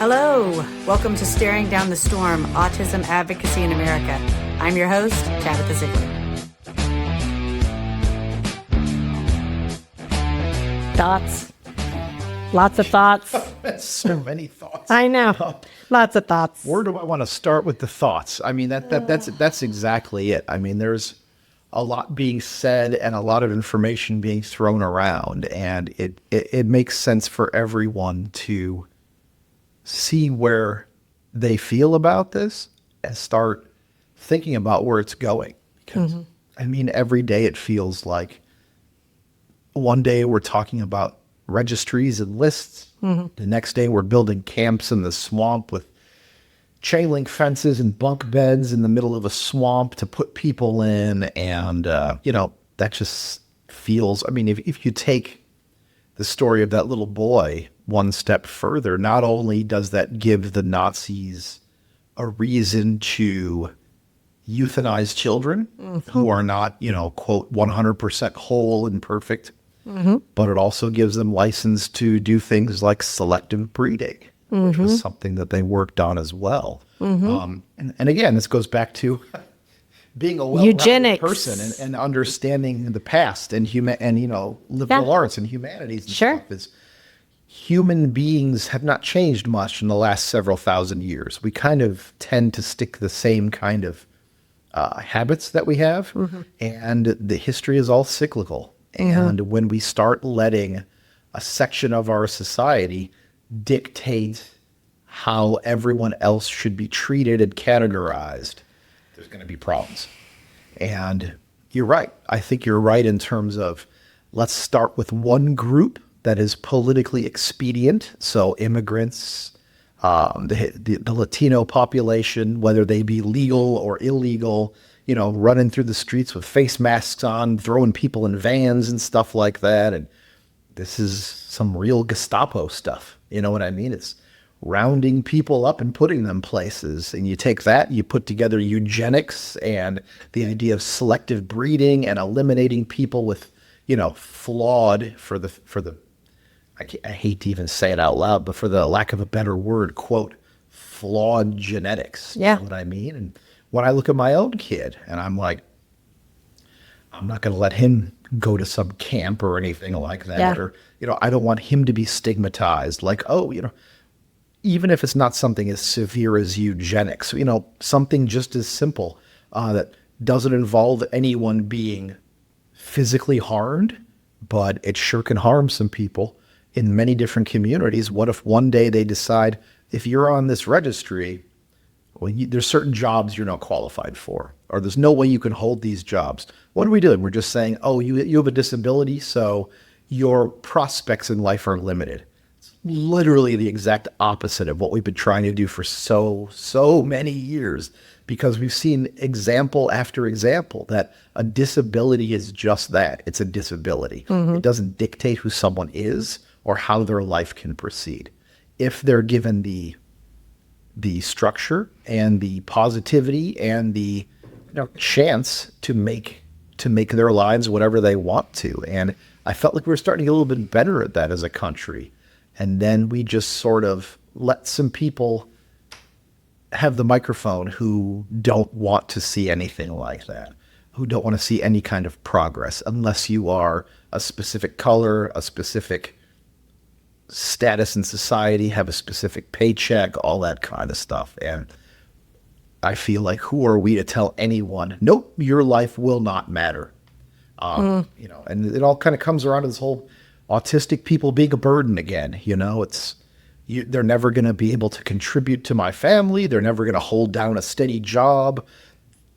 Hello, welcome to Staring Down the Storm, Autism Advocacy in America. I'm your host, Tabitha Ziegler. Thoughts. Lots of thoughts. So many thoughts. I know. Lots of thoughts. Where do I want to start with the thoughts? I mean, that's exactly it. I mean, there's a lot being said and a lot of information being thrown around, and it makes sense for everyone to see where they feel about this and start thinking about where it's going. Because, I mean, every day it feels like one day we're talking about registries and lists. The next day we're building camps in the swamp with chain link fences and bunk beds in the middle of a swamp to put people in. And, that just feels, I mean, if you take the story of that little boy one step further, not only does that give the Nazis a reason to euthanize children who are not, quote, 100% whole and perfect, but it also gives them license to do things like selective breeding, which was something that they worked on as well. And again, this goes back to being a well-rounded person and understanding the past and liberal arts and humanities and stuff. Is human beings have not changed much in the last several thousand years. We kind of tend to stick the same kind of habits that we have, and the history is all cyclical. And when we start letting a section of our society dictate how everyone else should be treated and categorized, there's going to be problems. And you're right. I think you're right in terms of let's start with one group that is politically expedient. So immigrants, the Latino population, whether they be legal or illegal, running through the streets with face masks on, throwing people in vans and stuff like that. And this is some real Gestapo stuff. You know what I mean? It's rounding people up and putting them places. And you take that, you put together eugenics and the idea of selective breeding and eliminating people with, flawed I hate to even say it out loud, but for the lack of a better word, quote, flawed genetics. Yeah. You know what I mean? And when I look at my own kid and I'm like, I'm not going to let him go to some camp or anything like that. Yeah. Or, I don't want him to be stigmatized. Like, even if it's not something as severe as eugenics, something just as simple that doesn't involve anyone being physically harmed, but it sure can harm some people in many different communities. What if one day they decide, if you're on this registry, well, there's certain jobs you're not qualified for, or there's no way you can hold these jobs. What are we doing? We're just saying, you have a disability, so your prospects in life are limited. It's literally the exact opposite of what we've been trying to do for so many years, because we've seen example after example that a disability is just that. It's a disability. It doesn't dictate who someone is or how their life can proceed. If they're given the structure and the positivity and the chance to make their lives whatever they want to. And I felt like we were starting to get a little bit better at that as a country. And then we just sort of let some people have the microphone who don't want to see anything like that, who don't want to see any kind of progress unless you are a specific color, a specific status in society, have a specific paycheck, all that kind of stuff. And I feel like, who are we to tell anyone, nope, your life will not matter? And it all kind of comes around to this whole autistic people being a burden again. They're never going to be able to contribute to my family. They're never going to hold down a steady job.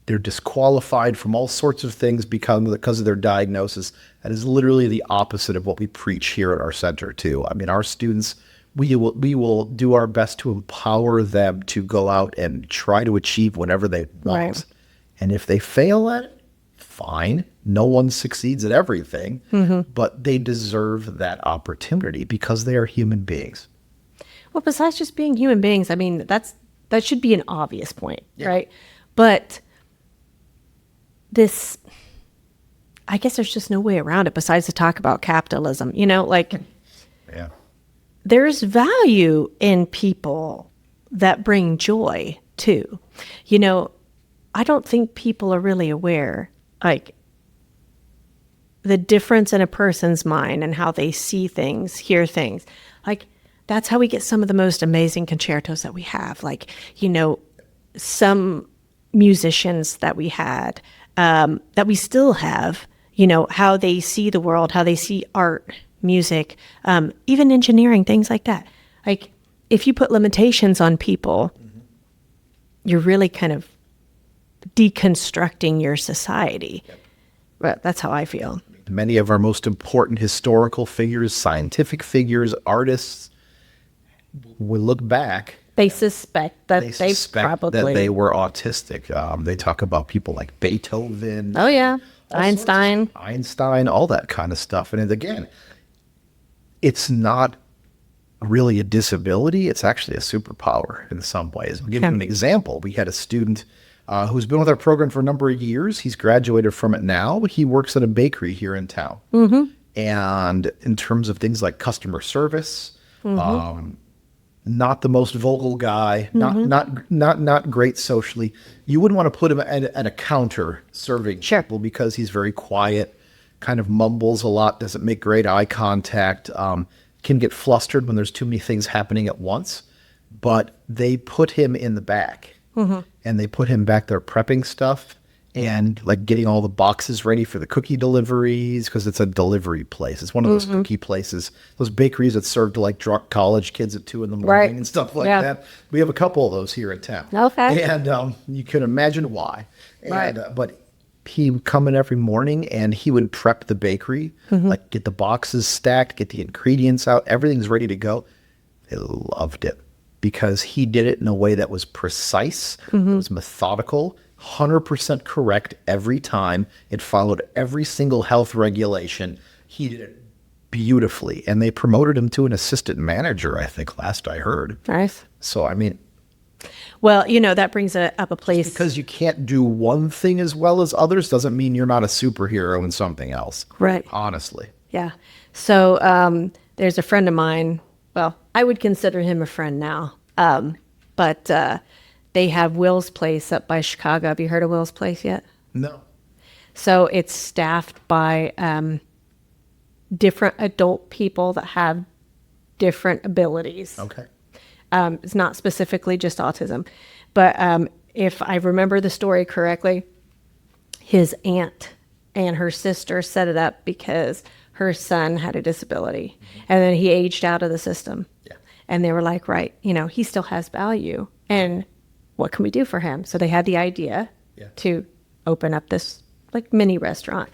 They're disqualified from all sorts of things because of their diagnosis. That is literally the opposite of what we preach here at our center too. I mean, our students, we will do our best to empower them to go out and try to achieve whatever they want. Right. And if they fail at it, fine. No one succeeds at everything, but they deserve that opportunity because they are human beings. Well, besides just being human beings, I mean, that should be an obvious point, right? But I guess there's just no way around it besides to talk about capitalism, Yeah. there's value in people that bring joy too. You know, I don't think people are really aware, like, the difference in a person's mind and how they see things, hear things. Like, that's how we get some of the most amazing concertos that we have. Like, you know, some musicians that we had, that we still have, you know, how they see the world, how they see art, music, even engineering, things like that. Like, if you put limitations on people, you're really kind of deconstructing your society. But that's how I feel. Many of our most important historical figures, scientific figures, artists, we look back. They suspect that they That they were autistic. They talk about people like Beethoven. Oh, yeah. Einstein, all that kind of stuff. And again, it's not really a disability. It's actually a superpower in some ways. I'll give you an example. We had a student who's been with our program for a number of years. He's graduated from it now, but he works at a bakery here in town. And in terms of things like customer service, not the most vocal guy, not great socially. You wouldn't want to put him at a counter serving people because he's very quiet, kind of mumbles a lot, doesn't make great eye contact, can get flustered when there's too many things happening at once. But they put him in the back, and they put him back there prepping stuff and like getting all the boxes ready for the cookie deliveries, because it's a delivery place. It's one of those cookie places, those bakeries that serve to like drunk college kids at 2 a.m. and stuff like that. We have a couple of those here in town. Okay. And you can imagine why. But he would come in every morning and he would prep the bakery, like get the boxes stacked, get the ingredients out, everything's ready to go. They loved it because he did it in a way that was precise, it was methodical, 100% correct every time. It followed every single health regulation. He did it beautifully. And they promoted him to an assistant manager, I think, last I heard. Nice. So, I mean, well, you know, that brings up a place. because you can't do one thing as well as others doesn't mean you're not a superhero in something else. Right. Honestly. Yeah. So there's a friend of mine. Well, I would consider him a friend now. But they have Will's Place up by Chicago. Have you heard of Will's Place yet? No. So it's staffed by different adult people that have different abilities. Okay. It's not specifically just autism. But if I remember the story correctly, his aunt and her sister set it up because her son had a disability. And then he aged out of the system. Yeah. And they were like, right, you know, he still has value. And what can we do for him? So they had the idea to open up this like mini restaurant.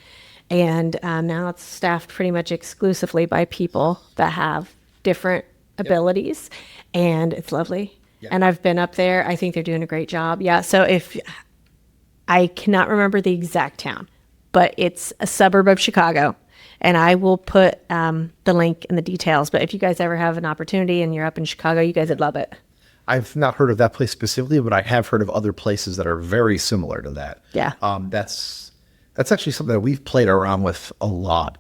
And now it's staffed pretty much exclusively by people that have different abilities. And it's lovely. And I've been up there. I think they're doing a great job. Yeah. So if I cannot remember the exact town, but it's a suburb of Chicago. And I will put the link in the details. But if you guys ever have an opportunity and you're up in Chicago, you guys would love it. I've not heard of that place specifically, but I have heard of other places that are very similar to that. Yeah. That's actually something that we've played around with a lot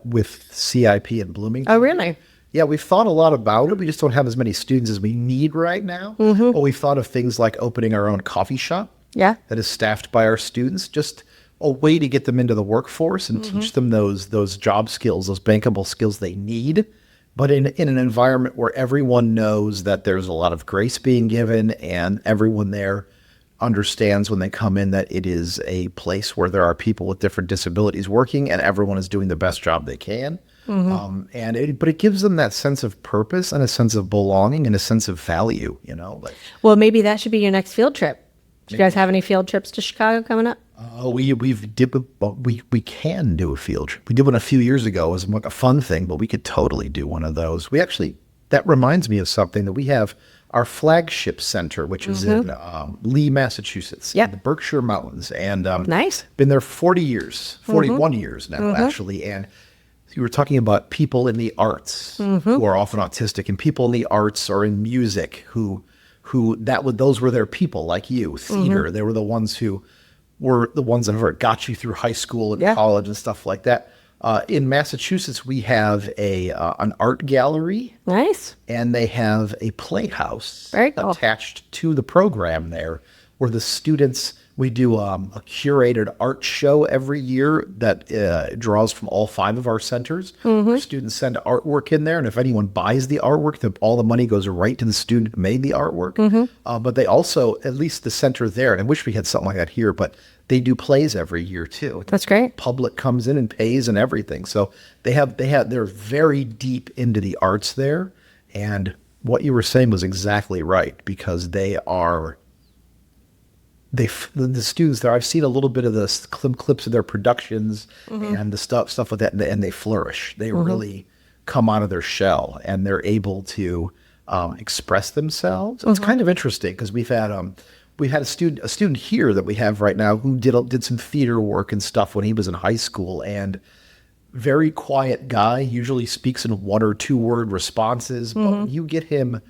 with CIP in Bloomington. Oh, really? Yeah, we've thought a lot about it. We just don't have as many students as we need right now. But we've thought of things like opening our own coffee shop. Yeah. That is staffed by our students. Just a way to get them into the workforce and teach them those job skills, those bankable skills they need. But in an environment where everyone knows that there's a lot of grace being given and everyone there understands when they come in that it is a place where there are people with different disabilities working and everyone is doing the best job they can. But it gives them that sense of purpose and a sense of belonging and a sense of value, you know. Like, Well, maybe that should be your next field trip. Do you guys have any field trips to Chicago coming up? we can do a field trip. We did one a few years ago. It was like a fun thing, but we could totally do one of those. That reminds me of something that we have. Our flagship center, which is in Lee, Massachusetts, in the Berkshire Mountains, and Nice. Been there 40 years, 41 years now, actually. And you were talking about people in the arts who are often autistic, and people in the arts or in music those were their people, like you. Theater, they were the ones that got you through high school and college and stuff like that. In Massachusetts, we have an art gallery, Nice. and they have a playhouse Very cool. attached to the program there, where the students, we do a curated art show every year that draws from all 5 of our centers. Students send artwork in there, and if anyone buys the artwork, all the money goes right to the student who made the artwork. But they also, at least the center there, and I wish we had something like that here, but they do plays every year too. That's great. Public comes in and pays and everything. So they're very deep into the arts there. And what you were saying was exactly right, because the students there, I've seen a little bit of the clips of their productions and the stuff like that, and they flourish. They really come out of their shell, and they're able to express themselves. So it's kind of interesting, because we've had a student here that we have right now who did some theater work and stuff when he was in high school, and very quiet guy, usually speaks in 1 or 2 word responses, but when you get him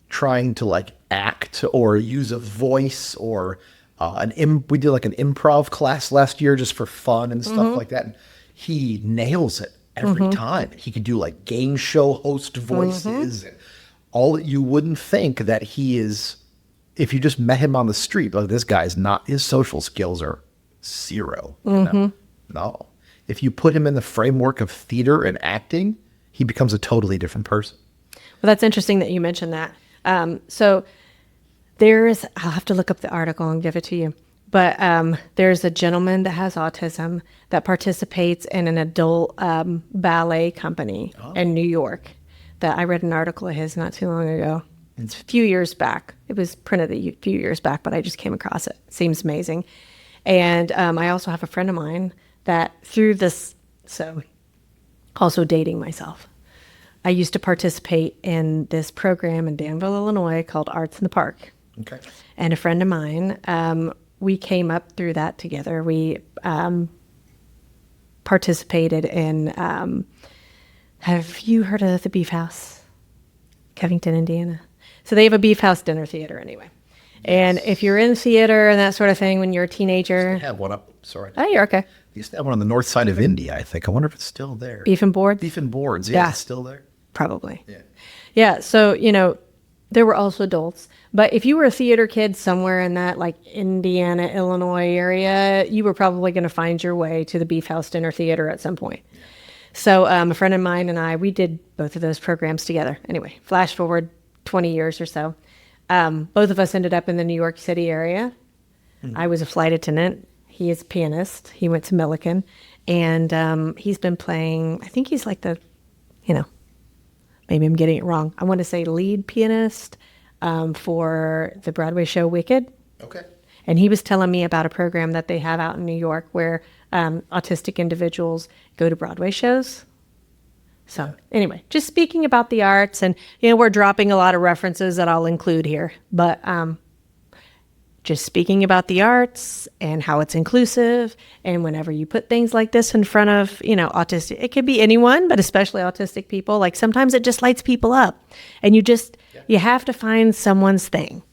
trying to like act or use a voice or we did like an improv class last year just for fun and stuff like that, and he nails it every time. He could do like game show host voices and all. You wouldn't think that he is, if you just met him on the street, like, this guy's not, his social skills are 0. No. If you put him in the framework of theater and acting, he becomes a totally different person. Well, that's interesting that you mentioned that. So I'll have to look up the article and give it to you. But there's a gentleman that has autism that participates in an adult ballet company in New York. That I read an article of his not too long ago. It's a few years back. It was printed a few years back, but I just came across it. Seems amazing. And I also have a friend of mine that through this, so also dating myself, I used to participate in this program in Danville, Illinois called Arts in the Park. Okay. And a friend of mine, we came up through that together. We participated in, have you heard of the Beef House? Covington, Indiana. So they have a Beef House dinner theater anyway. And if you're in theater and that sort of thing when you're a teenager. They have one up, sorry. Oh, you're okay. They used to have one on the north side of India, I think. I wonder if it's still there. Beef and boards? Beef and boards, yeah. It's still there? Probably. Yeah. Yeah, so, there were also adults. But if you were a theater kid somewhere in that, like, Indiana, Illinois area, you were probably going to find your way to the Beef House Dinner Theater at some point. Yeah. So a friend of mine and I, we did both of those programs together. Anyway, flash forward 20 years or so. Both of us ended up in the New York City area. I was a flight attendant. He is a pianist. He went to Millikan. And he's been playing, I think he's like the, maybe I'm getting it wrong. I want to say lead pianist for the Broadway show Wicked. Okay. And he was telling me about a program that they have out in New York where autistic individuals go to Broadway shows. So anyway, just speaking about the arts, and we're dropping a lot of references that I'll include here, but just speaking about the arts and how it's inclusive, and whenever you put things like this in front of autistic, it could be anyone, but especially autistic people. Like sometimes it just lights people up, and you have to find someone's thing.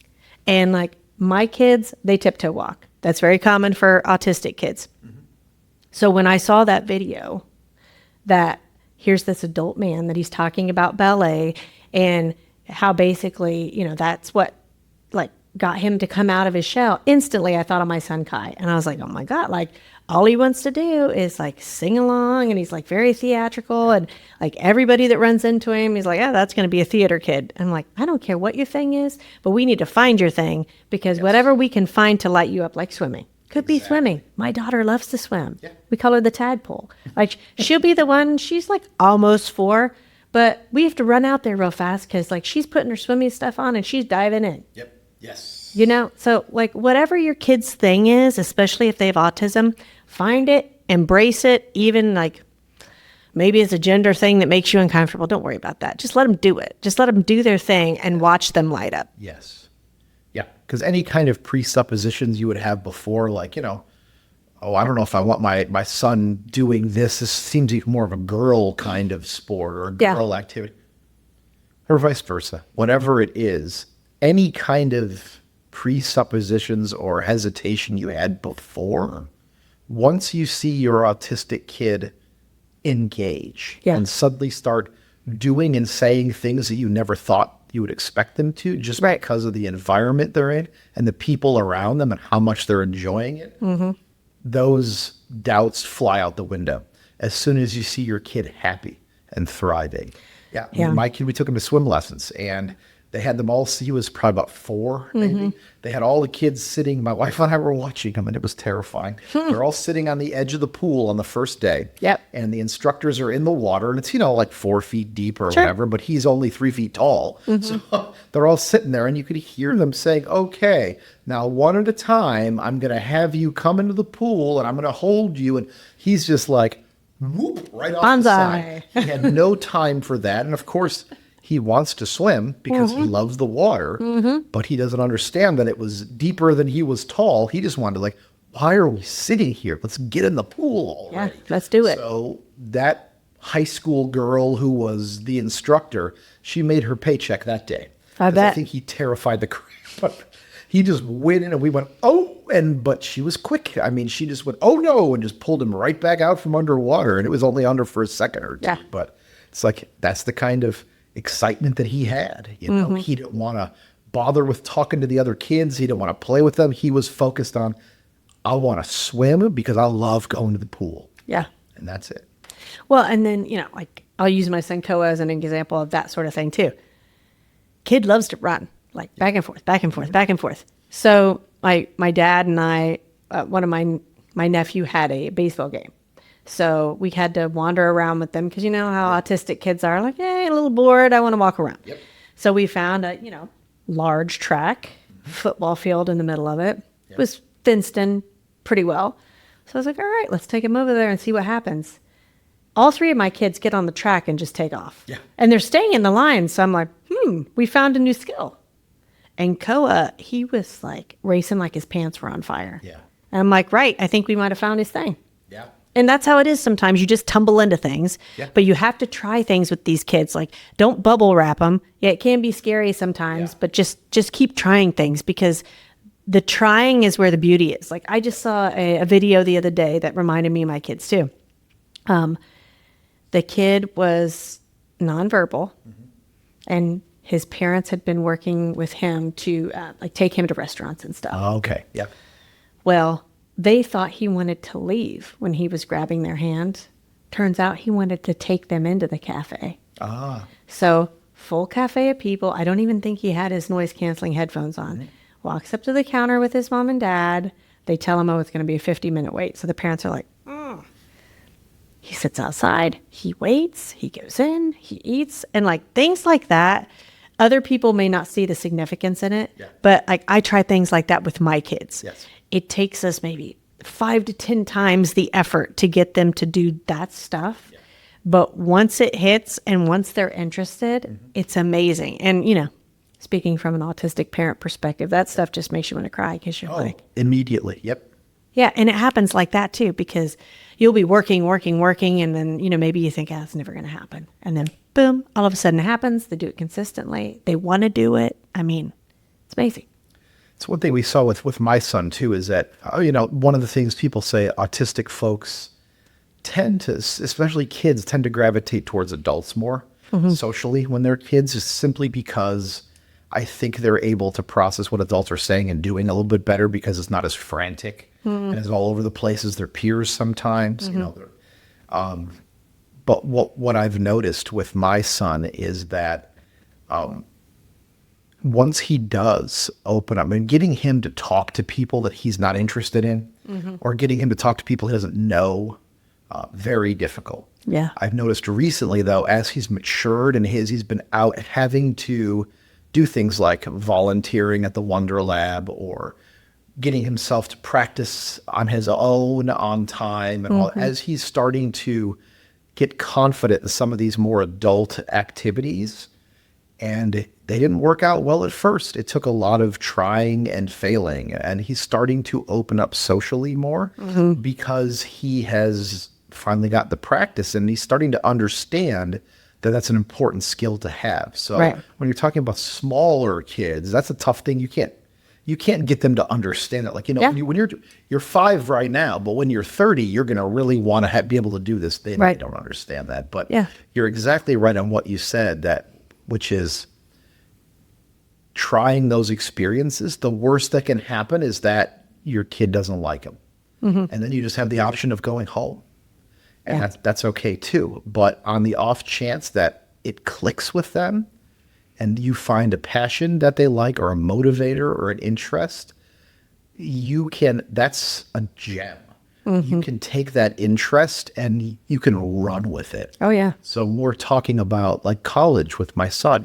And like my kids, they tiptoe walk. That's very common for autistic kids. So when I saw that video, that here's this adult man that he's talking about ballet and how basically, that's what like got him to come out of his shell. Instantly, I thought of my son Kai, and I was like, oh my God, like all he wants to do is like sing along, and he's like very theatrical, and like everybody that runs into him, he's like, oh, that's going to be a theater kid. And I'm like, I don't care what your thing is, but we need to find your thing, because whatever we can find to light you up, like swimming. Could be swimming. My daughter loves to swim. Yeah. We call her the tadpole. Like she'll be the one, she's like almost 4, but we have to run out there real fast because like she's putting her swimming stuff on and she's diving in. Yep. Yes. So like whatever your kid's thing is, especially if they have autism, find it, embrace it, even like maybe it's a gender thing that makes you uncomfortable. Don't worry about that. Just let them do it. Just let them do their thing and watch them light up. Yes. Yeah, because any kind of presuppositions you would have before, like, oh, I don't know if I want my son doing this. This seems like more of a girl kind of sport or a girl activity. Or vice versa. Whatever it is, any kind of presuppositions or hesitation you had before, once you see your autistic kid engage Yeah. and suddenly start doing and saying things that you never thought you would expect them to, just Right. because of the environment they're in and the people around them and how much they're enjoying it, those doubts fly out the window as soon as you see your kid happy and thriving. Yeah. Yeah. My kid, we took him to swim lessons, and they had them all. He was probably about 4, maybe. They had all the kids sitting. My wife and I were watching them, and it was terrifying. They're all sitting on the edge of the pool on the first day. Yep. And the instructors are in the water, and it's, like 4 feet deep or Sure. whatever, but he's only 3 feet tall. So they're all sitting there, and you could hear them saying, okay, now one at a time, I'm going to have you come into the pool, and I'm going to hold you. And he's just like, whoop, right off the side. Bonsai. He had no time for that. And of course, he wants to swim because he loves the water, but he doesn't understand that it was deeper than he was tall. He just wanted to why are we sitting here? Let's get in the pool already. Yeah, let's do it. So that high school girl who was the instructor, she made her paycheck that day. I 'Cause bet. I think he terrified the crap. He just went in and we went, oh, but she was quick. I mean, she just went, oh no, and just pulled him right back out from underwater. And it was only under for a second or two. Yeah. But it's that's the kind of excitement that he had. He didn't want to bother with talking to the other kids. He didn't want to play with them. He was focused on, I want to swim because I love going to the pool. Yeah. And that's it. Well, and then, I'll use my son Koa as an example of that sort of thing too. Kid loves to run, back and forth, back and forth, back and forth. So my dad and I, one of my nephew had a baseball game. So we had to wander around with them because you know how autistic kids are, hey, a little bored, I want to walk around. Yep. So we found a, large track, football field in the middle of it. It was fenced in pretty well. So I was like, all right, let's take him over there and see what happens. All 3 of my kids get on the track and just take off. Yeah. And they're staying in the line. So I'm like, we found a new skill. And Koa, he was racing like his pants were on fire. Yeah. And I'm like, right, I think we might have found his thing. Yeah. And that's how it is sometimes. You just tumble into things. Yeah. But you have to try things with these kids. Don't bubble wrap them. Yeah, it can be scary sometimes, but just keep trying things because the trying is where the beauty is. I just saw a video the other day that reminded me of my kids too. The kid was nonverbal, and his parents had been working with him to take him to restaurants and stuff. Oh, okay. Yeah. Well, they thought he wanted to leave when he was grabbing their hand. Turns out he wanted to take them into the cafe. Ah. So full cafe of people. I don't even think he had his noise canceling headphones on. Walks up to the counter with his mom and dad. They tell him, it's going to be a 50-minute wait. So the parents are like, He sits outside. He waits. He goes in. He eats. And things like that, other people may not see the significance in it. Yeah. But I try things like that with my kids. Yes. It takes us maybe 5 to 10 times the effort to get them to do that stuff. Yeah. But once it hits and once they're interested, it's amazing. And, speaking from an autistic parent perspective, that stuff just makes you want to cry because you're Immediately. Yep. yeah. And it happens like that too, because you'll be working. And then, maybe you think, it's never going to happen. And then boom, all of a sudden it happens. They do it consistently. They want to do it. I mean, it's amazing. It's one thing we saw with my son too, is that, one of the things people say, autistic folks tend to, especially kids, tend to gravitate towards adults more socially when they're kids, is simply because I think they're able to process what adults are saying and doing a little bit better because it's not as frantic and as all over the place as their peers sometimes. But what I've noticed with my son is that once he does open up and getting him to talk to people that he's not interested in or getting him to talk to people he doesn't know, very difficult. Yeah. I've noticed recently, though, as he's matured and he's been out having to do things like volunteering at the Wonder Lab or getting himself to practice on his own on time. And all, as he's starting to get confident in some of these more adult activities, and they didn't work out well at first. It took a lot of trying and failing. And he's starting to open up socially more because he has finally got the practice and he's starting to understand that that's an important skill to have. So Right. when you're talking about smaller kids, that's a tough thing. You can't you can't get them to understand that. Like, Yeah. when you're 5 right now, but when you're 30, you're going to really want to be able to do this. They Right. don't understand that. But Yeah. you're exactly right on what you said, which is trying those experiences. The worst that can happen is that your kid doesn't like them. And then you just have the option of going home. And Yeah. that's okay too. But on the off chance that it clicks with them and you find a passion that they like or a motivator or an interest, that's a gem. You can take that interest and you can run with it. Oh, yeah. So we're talking about like college with my son,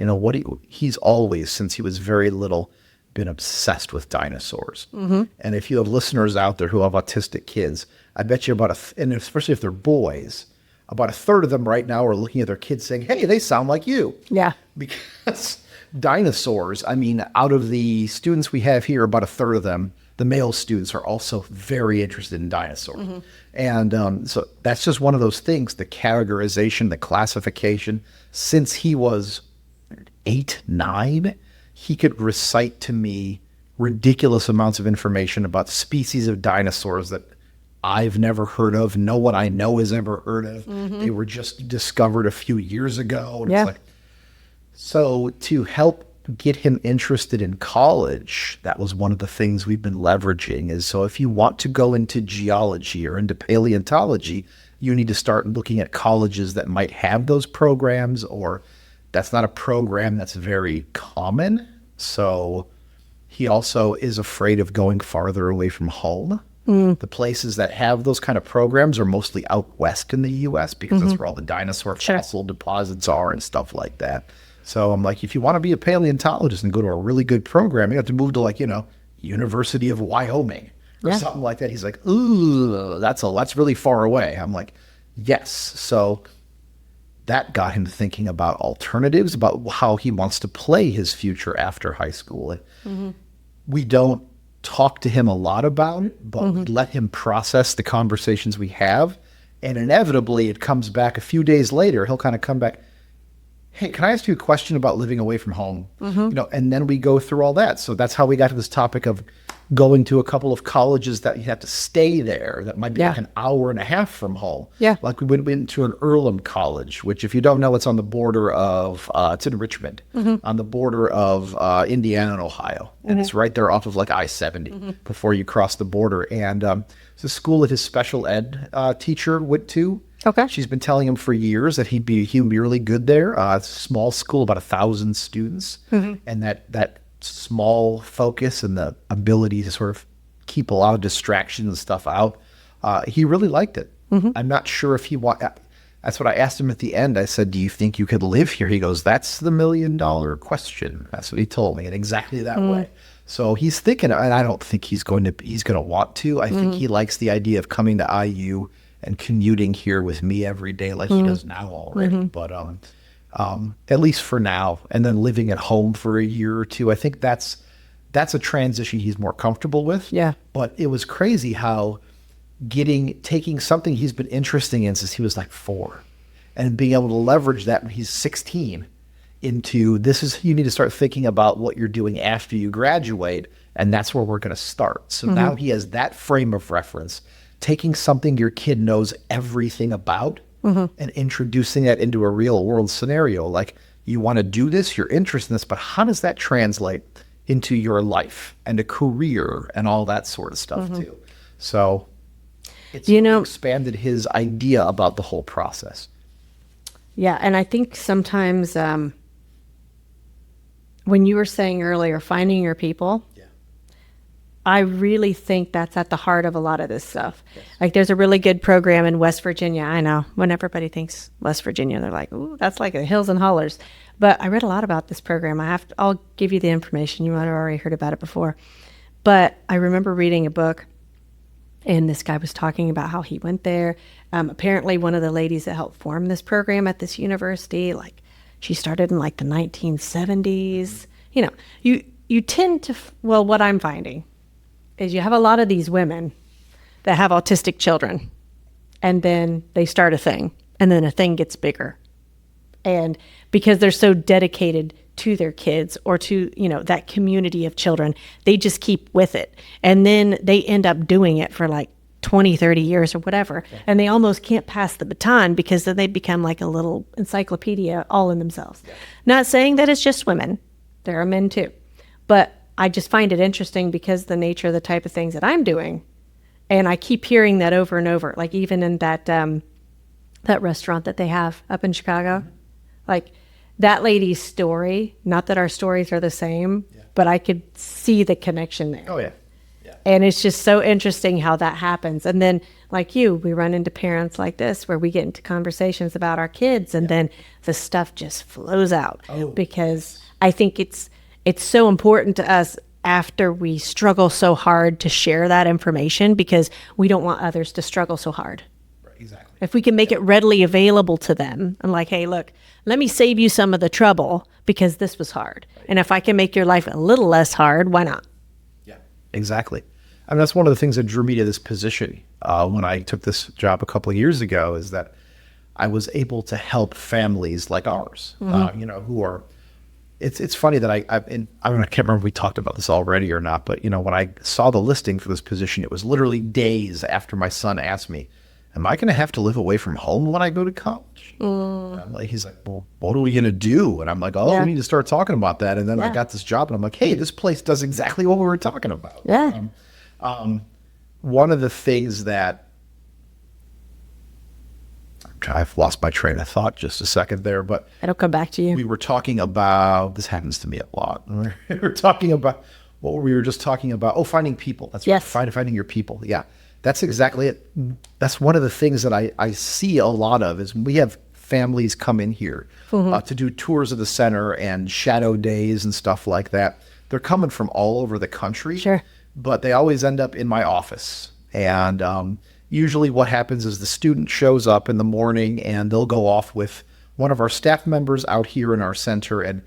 he's always, since he was very little, been obsessed with dinosaurs. And if you have listeners out there who have autistic kids, I bet you and especially if they're boys, about a third of them right now are looking at their kids saying, hey, they sound like you. Yeah. Because dinosaurs, I mean, out of the students we have here, about a third of them, the male students, are also very interested in dinosaurs. And so that's just one of those things, the categorization, the classification. Since he was 8, 9, he could recite to me ridiculous amounts of information about species of dinosaurs that I've never heard of. No one I know has ever heard of. They were just discovered a few years ago. And Yeah. it's like, so to help get him interested in college, that was one of the things we've been leveraging is, so if you want to go into geology or into paleontology, you need to start looking at colleges that might have those programs, or that's not a program that's very common. So he also is afraid of going farther away from home. The places that have those kind of programs are mostly out west in the U.S. because that's where all the dinosaur fossil deposits are and stuff like that. So I'm like, if you want to be a paleontologist and go to a really good program, you have to move to University of Wyoming or something like that. He's like, ooh, that's really far away. I'm like, yes. So that got him thinking about alternatives, about how he wants to play his future after high school. We don't talk to him a lot about it, but we let him process the conversations we have. And inevitably it comes back a few days later. He'll kind of come back, hey, can I ask you a question about living away from home? And then we go through all that. So that's how we got to this topic of going to a couple of colleges that you have to stay there, that might be like an hour and a half from home. Yeah. Like we went to an Earlham College, which if you don't know, it's on the border of, it's in Richmond, on the border of Indiana and Ohio. And it's right there off of like I-70 before you cross the border. And it's a school that his special ed teacher went to. Okay. She's been telling him for years that he'd be really good there. It's a small school, about 1,000 students. And that small focus and the ability to sort of keep a lot of distractions and stuff out, he really liked it. I'm not sure if that's what I asked him at the end. I said, do you think you could live here? He goes, that's the $1 million question. That's what he told me, and exactly that way. So he's thinking, and I don't think he's going to want to. I think he likes the idea of coming to IU and commuting here with me every day like he does now already. But at least for now, and then living at home for a year or two, I think that's a transition he's more comfortable with. Yeah. But it was crazy how taking something he's been interested in since he was like 4 and being able to leverage that when he's 16 into you need to start thinking about what you're doing after you graduate, and that's where we're going to start. So now he has that frame of reference, taking something your kid knows everything about and introducing that into a real world scenario. Like, you want to do this, you're interested in this, but how does that translate into your life and a career and all that sort of stuff too? So it's expanded his idea about the whole process. Yeah. And I think sometimes when you were saying earlier, finding your people, I really think that's at the heart of a lot of this stuff. Yes. Like, there's a really good program in West Virginia. I know when everybody thinks West Virginia, they're like, ooh, that's like the hills and hollers. But I read a lot about this program. I'll give you the information. You might have already heard about it before. But I remember reading a book, and this guy was talking about how he went there. Apparently one of the ladies that helped form this program at this university, like, she started in like the 1970s. You tend to, what I'm finding is you have a lot of these women that have autistic children, and then they start a thing, and then a thing gets bigger. And because they're so dedicated to their kids or to, that community of children, they just keep with it. And then they end up doing it for like 20, 30 years or whatever. And they almost can't pass the baton because then they become like a little encyclopedia all in themselves. Not saying that it's just women. There are men too. But I just find it interesting because the nature of the type of things that I'm doing. And I keep hearing that over and over, like even in that restaurant that they have up in Chicago. Like that lady's story, not that our stories are the same, but I could see the connection there. Oh, yeah. And it's just so interesting how that happens. And then, like you, we run into parents like this where we get into conversations about our kids, and then the stuff just flows out. Because I think it's so important to us after we struggle so hard to share that information, because we don't want others to struggle so hard. Right, exactly. If we can make it readily available to them, and like, hey, look, let me save you some of the trouble because this was hard. And if I can make your life a little less hard, why not? Yeah, exactly. I mean, that's one of the things that drew me to this position when I took this job a couple of years ago, is that I was able to help families like ours, who are, it's funny that I can't remember if we talked about this already or not, but, when I saw the listing for this position, it was literally days after my son asked me, am I going to have to live away from home when I go to college? He's like, well, what are we going to do? And I'm like, we need to start talking about that. And then I got this job and I'm like, hey, this place does exactly what we were talking about. Yeah. One of the things that I've lost my train of thought just a second there, but it'll come back to you. We were talking about, this happens to me a lot. We were talking about, we were just talking about? Oh, finding people. That's yes. right. Finding your people. Yeah, that's exactly it. That's one of the things that I see a lot of is we have families come in here to do tours of the center and shadow days and stuff like that. They're coming from all over the country. Sure. But they always end up in my office. And usually what happens is the student shows up in the morning and they'll go off with one of our staff members out here in our center and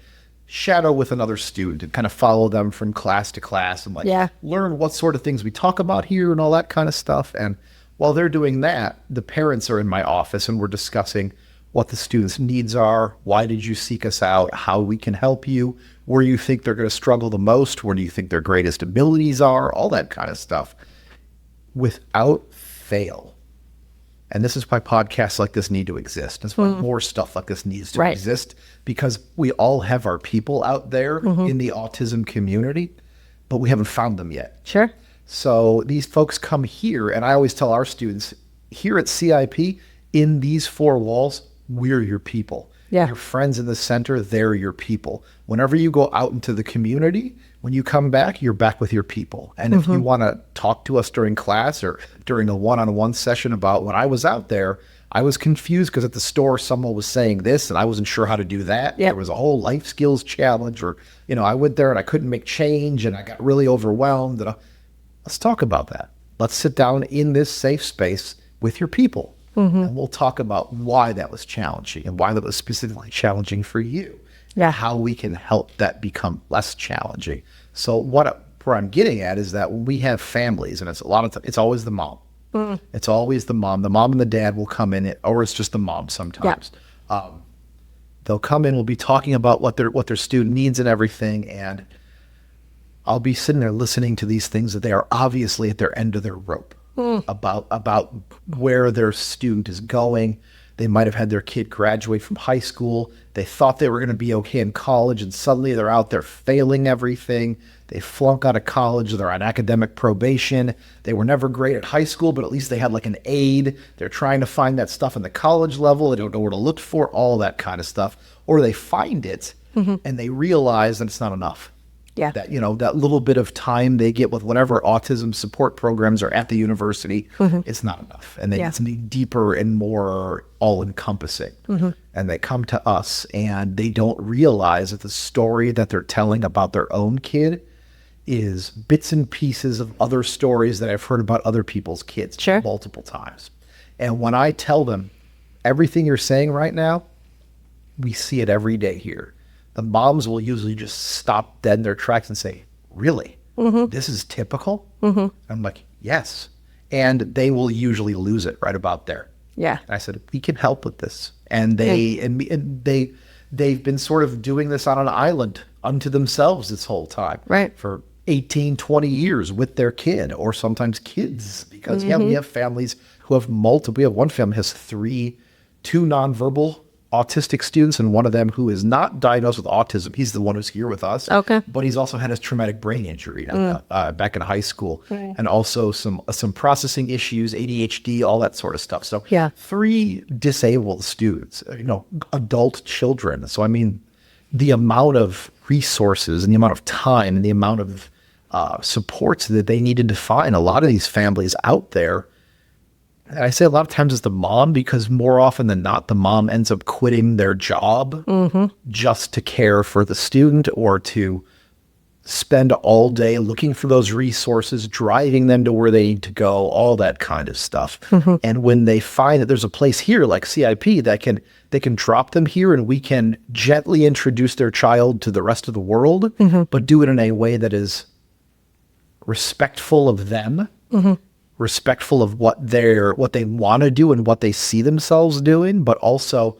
shadow with another student and kind of follow them from class to class and learn what sort of things we talk about here and all that kind of stuff. And while they're doing that, the parents are in my office and we're discussing what the students' needs are, why did you seek us out, how we can help you, where you think they're going to struggle the most, where do you think their greatest abilities are, all that kind of stuff. Without fail. And this is why podcasts like this need to exist. That's why more stuff like this needs to exist, because we all have our people out there in the autism community, but we haven't found them yet. Sure. So these folks come here, and I always tell our students, here at CIP, in these four walls, we're your people. Yeah. Your friends in the center, they're your people. Whenever you go out into the community, when you come back, you're back with your people. And if you want to talk to us during class or during a one-on-one session about when I was out there, I was confused because at the store someone was saying this and I wasn't sure how to do that. Yep. There was a whole life skills challenge, or, I went there and I couldn't make change and I got really overwhelmed. And let's talk about that. Let's sit down in this safe space with your people. And we'll talk about why that was challenging and why that was specifically challenging for you. Yeah. How we can help that become less challenging. So where I'm getting at is that when we have families, and it's a lot of it's always the mom. It's always the mom. The mom and the dad will come in, or it's just the mom sometimes. They'll come in, we'll be talking about what their student needs and everything, and I'll be sitting there listening to these things that they are obviously at their end of their rope. About where their student is going. They might have had their kid graduate from high school. They thought they were going to be okay in college, and suddenly they're out there failing everything. They flunk out of college. They're on academic probation. They were never great at high school, but at least they had like an aid. They're trying to find that stuff in the college level. They don't know where to look for, all that kind of stuff. Or they find it and they realize that it's not enough. Yeah. That, that little bit of time they get with whatever autism support programs are at the university, it's not enough. And they need something deeper and more all-encompassing. And they come to us and they don't realize that the story that they're telling about their own kid is bits and pieces of other stories that I've heard about other people's kids multiple times. And when I tell them, everything you're saying right now, we see it every day here. The moms will usually just stop dead in their tracks and say, really? This is typical? I'm like, yes. And they will usually lose it right about there. Yeah. And I said, we can help with this. And they've been sort of doing this on an island unto themselves this whole time. Right. For 18, 20 years with their kid, or sometimes kids, because we have families who have multiple. We have one family has two nonverbal autistic students, and one of them who is not diagnosed with autism. He's the one who's here with us. Okay. But he's also had his traumatic brain injury back in high school, Right. and also some processing issues, ADHD, all that sort of stuff. So Yeah. 3 disabled students, adult children. So I mean, the amount of resources and the amount of time and the amount of supports that they needed to find, a lot of these families out there. And I say a lot of times it's the mom, because more often than not, the mom ends up quitting their job just to care for the student, or to spend all day looking for those resources, driving them to where they need to go, all that kind of stuff. And when they find that there's a place here like CIP that they can drop them here, and we can gently introduce their child to the rest of the world, but do it in a way that is respectful of them, respectful of what they want to do and what they see themselves doing, but also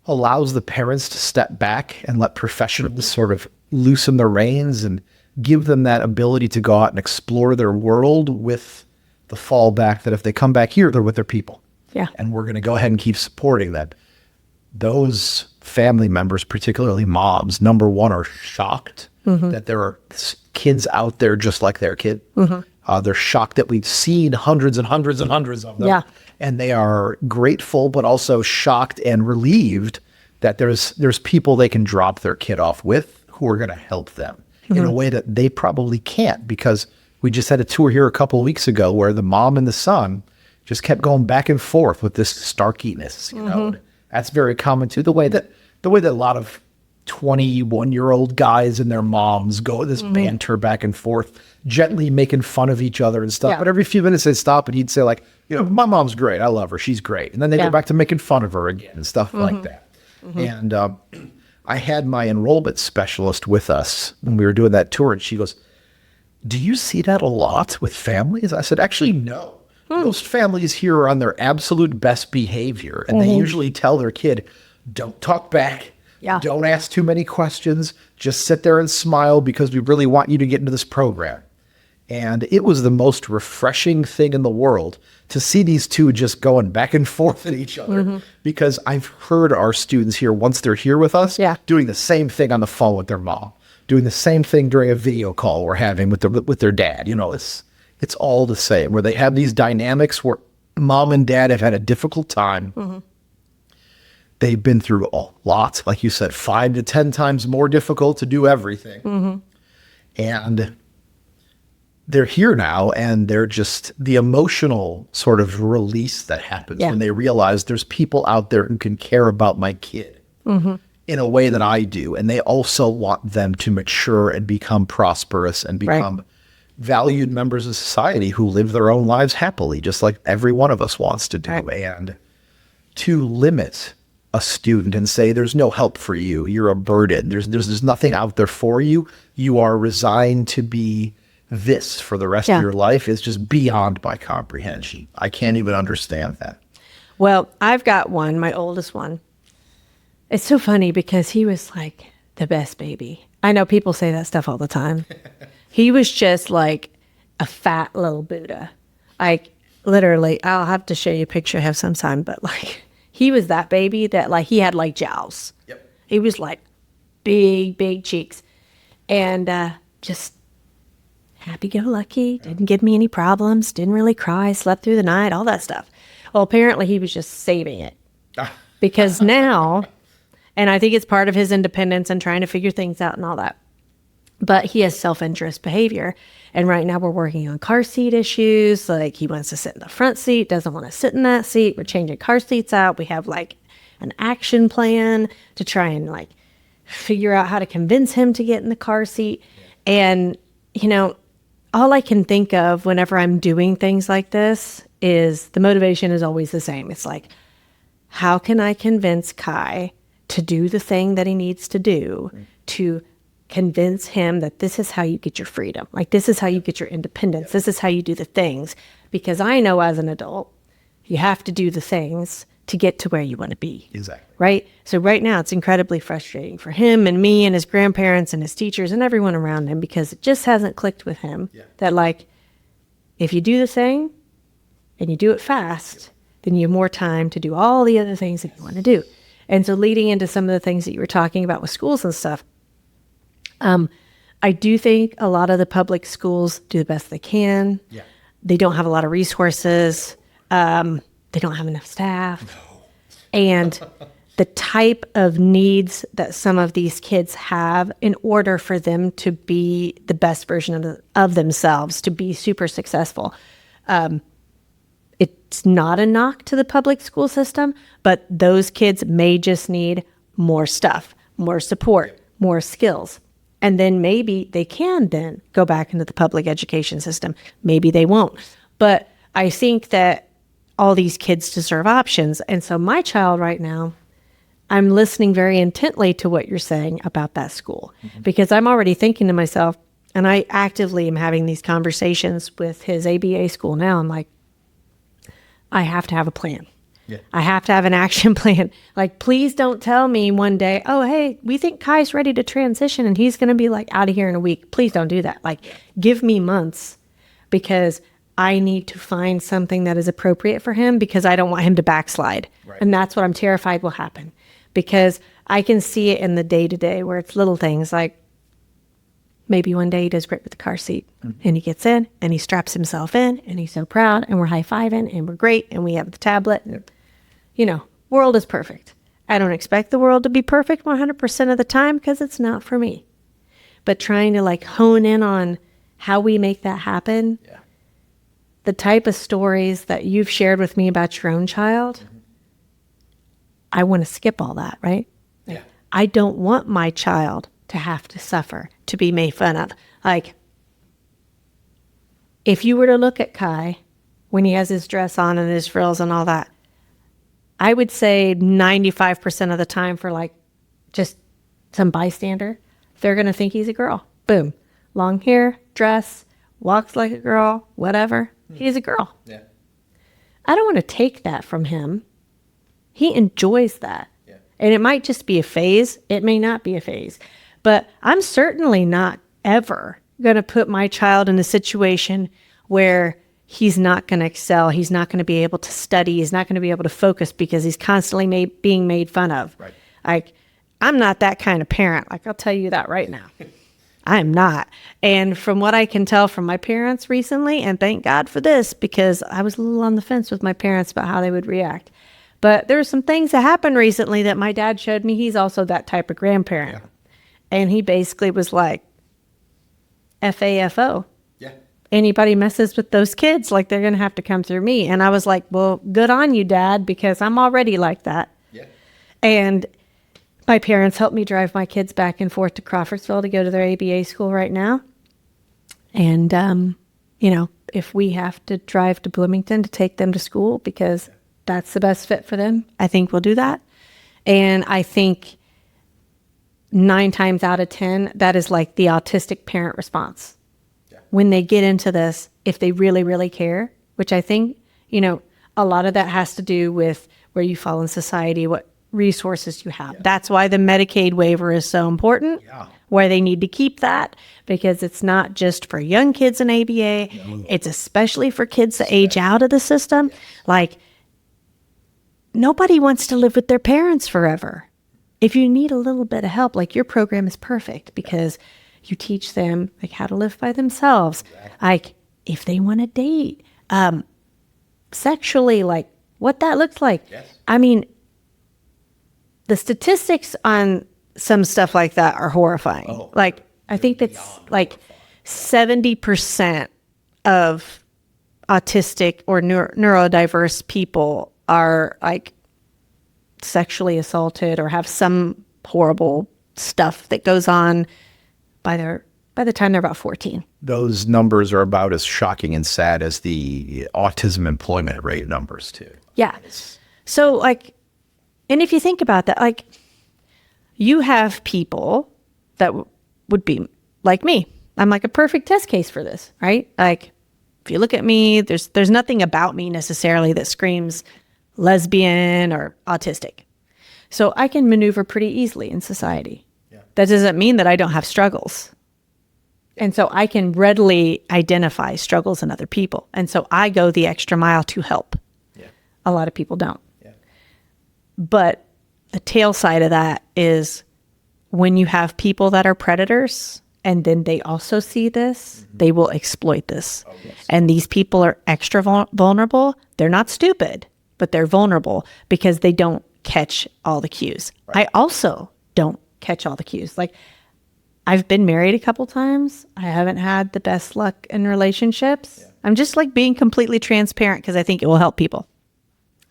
allows the parents to step back and let professionals sort of loosen the reins and give them that ability to go out and explore their world, with the fallback that if they come back here, they're with their people. Yeah. And we're going to go ahead and keep supporting that. Those family members, particularly moms, number one, are shocked that there are kids out there just like their kid. They're shocked that we've seen hundreds and hundreds and hundreds of them. Yeah. And they are grateful, but also shocked and relieved that there's people they can drop their kid off with who are going to help them in a way that they probably can't, because we just had a tour here a couple of weeks ago where the mom and the son just kept going back and forth with this snarkiness. That's very common too. The way that a lot of 21-year-old guys and their moms go this banter back and forth, gently making fun of each other and stuff. Yeah. But every few minutes they'd stop and he'd say, like, my mom's great. I love her. She's great. And then they go back to making fun of her again and stuff like that. And I had my enrollment specialist with us when we were doing that tour, and she goes, do you see that a lot with families? I said, actually, no. Most families here are on their absolute best behavior, and they usually tell their kid, don't talk back. Yeah. Don't ask too many questions. Just sit there and smile, because we really want you to get into this program. And it was the most refreshing thing in the world to see these two just going back and forth at each other, because I've heard our students here, once they're here with us, doing the same thing on the phone with their mom, doing the same thing during a video call we're having with their dad. It's all the same, where they have these dynamics where mom and dad have had a difficult time. They've been through a lot, like you said, 5 to 10 times more difficult to do everything. And they're here now, and they're just the emotional sort of release that happens when they realize there's people out there who can care about my kid in a way that I do. And they also want them to mature and become prosperous and become valued members of society who live their own lives happily, just like every one of us wants to do. And to limit a student and say, there's no help for you, you're a burden, there's nothing out there for you, you are resigned to be this for the rest of your life, is just beyond my comprehension. I can't even understand that. Well, I've got one, my oldest one. It's so funny because he was like the best baby. I know people say that stuff all the time. He was just like a fat little Buddha. Like, literally, I'll have to show you a picture I have sometime, but like, he was that baby that like, he had like jowls. He was like big cheeks, and just happy-go-lucky, didn't give me any problems, didn't really cry, slept through the night, all that stuff. Well, apparently he was just saving it. Because now, and I think it's part of his independence and trying to figure things out and all that, but he has self-interest behavior. And right now we're working on car seat issues. Like, he wants to sit in the front seat, doesn't want to sit in that seat. We're changing car seats out. We have like an action plan to try and like figure out how to convince him to get in the car seat. And, all I can think of whenever I'm doing things like this is the motivation is always the same. It's like, how can I convince Kai to do the thing that he needs to do to convince him that this is how you get your freedom? Like, this is how you get your independence. This is how you do the things. Because I know as an adult, You have to do the things to get to where you want to be. Exactly. Right? So right now it's incredibly frustrating for him and me and his grandparents and his teachers and everyone around him, because it just hasn't clicked with him that, like, if you do the thing and you do it fast, then you have more time to do all the other things that you want to do. And so leading into some of the things that you were talking about with schools and stuff, I do think a lot of the public schools do the best they can. Yeah. They don't have a lot of resources. They don't have enough staff. No. And the type of needs that some of these kids have in order for them to be the best version of themselves, to be super successful. It's not a knock to the public school system, but those kids may just need more stuff, more support, more skills. And then maybe they can then go back into the public education system. Maybe they won't. But I think that all these kids deserve options. And so my child right now, I'm listening very intently to what you're saying about that school, because I'm already thinking to myself, and I actively am having these conversations with his ABA school now. I'm like, I have to have a plan. Yeah. I have to have an action plan. Like, please don't tell me one day, oh, hey, we think Kai's ready to transition and he's going to be like out of here in a week. Please don't do that. Like, give me months, because I need to find something that is appropriate for him, because I don't want him to backslide. Right. And that's what I'm terrified will happen, because I can see it in the day to day where it's little things like, maybe one day he does great with the car seat and he gets in and he straps himself in and he's so proud and we're high-fiving and we're great and we have the tablet. And, you know, world is perfect. I don't expect the world to be perfect 100% of the time, because it's not for me. But trying to like hone in on how we make that happen, the type of stories that you've shared with me about your own child, I want to skip all that, right? Yeah. I don't want my child to have to suffer, to be made fun of. Like, if you were to look at Kai when he has his dress on and his frills and all that, I would say 95% of the time, for like just some bystander, they're going to think he's a girl. Boom. Long hair, dress, walks like a girl, whatever. He's a girl. Yeah. I don't want to take that from him. He enjoys that. Yeah. And it might just be a phase. It may not be a phase. But I'm certainly not ever going to put my child in a situation where he's not going to excel. He's not going to be able to study. He's not going to be able to focus because he's constantly being made fun of. Right. Like, I'm not that kind of parent. Like, I'll tell you that right now. I'm not. And from what I can tell from my parents recently, and thank God for this, because I was a little on the fence with my parents about how they would react. But there were some things that happened recently that my dad showed me. He's also that type of grandparent. Yeah. And he basically was like, FAFO. Yeah. Anybody messes with those kids, like, they're going to have to come through me. And I was like, well, good on you, Dad, because I'm already like that. Yeah. And my parents helped me drive my kids back and forth to Crawfordsville to go to their ABA school right now. And, you know, if we have to drive to Bloomington to take them to school because that's the best fit for them, I think we'll do that. And I think 9 times out of 10, that is like the autistic parent response. Yeah. When they get into this, if they really, really care, which I think, you know, a lot of that has to do with where you fall in society, what resources you have. Yeah. That's why the Medicaid waiver is so important, where they need to keep that, because it's not just for young kids in ABA. No. It's especially for kids that age out of the system. Yeah. Like, nobody wants to live with their parents forever. If you need a little bit of help, like, your program is perfect because you teach them like how to live by themselves. Exactly. Like, if they want to date, sexually, like what that looks like. Yes. I mean, the statistics on some stuff like that are horrifying. Oh, like, I think that's like 70% of autistic or neurodiverse people are like sexually assaulted or have some horrible stuff that goes on by the time they're about 14. Those numbers are about as shocking and sad as the autism employment rate numbers too. Yeah. So like, and if you think about that, like, you have people that would be like me. I'm like a perfect test case for this, right? Like, if you look at me, there's nothing about me necessarily that screams lesbian or autistic. So I can maneuver pretty easily in society. Yeah. That doesn't mean that I don't have struggles. And so I can readily identify struggles in other people. And so I go the extra mile to help. Yeah. A lot of people don't. Yeah. But the tail side of that is when you have people that are predators and then they also see this, they will exploit this. Oh, yes. And these people are extra vulnerable. They're not stupid, but they're vulnerable because they don't catch all the cues. Right. I also don't catch all the cues. Like, I've been married a couple times. I haven't had the best luck in relationships. Yeah. I'm just like being completely transparent because I think it will help people.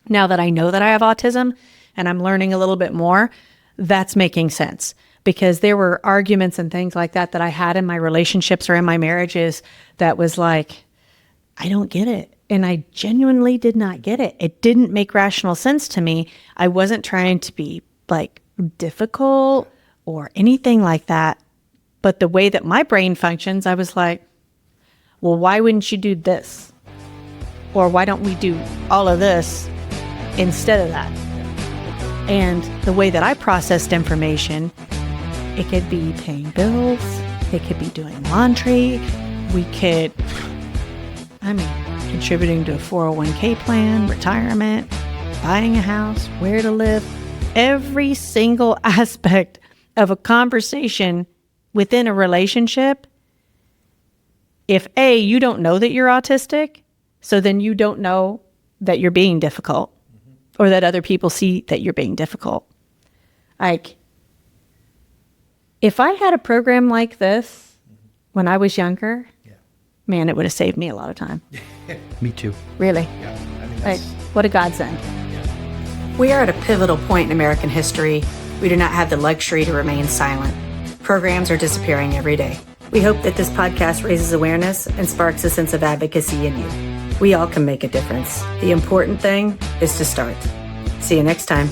Now that I know that I have autism and I'm learning a little bit more, that's making sense, because there were arguments and things like that I had in my relationships or in my marriages that was like, I don't get it. And I genuinely did not get it. It didn't make rational sense to me. I wasn't trying to be like difficult or anything like that. But the way that my brain functions, I was like, well, why wouldn't you do this? Or why don't we do all of this instead of that? And the way that I processed information, it could be paying bills. It could be doing laundry. We could, contributing to a 401k plan, retirement, buying a house, where to live. Every single aspect of a conversation within a relationship, if A, you don't know that you're autistic, so then you don't know that you're being difficult or that other people see that you're being difficult. Like, if I had a program like this when I was younger, man, it would have saved me a lot of time. Me too. Really? Yeah. Like, what a godsend. We are at a pivotal point in American history. We do not have the luxury to remain silent. Programs are disappearing every day. We hope that this podcast raises awareness and sparks a sense of advocacy in you. We all can make a difference. The important thing is to start. See you next time.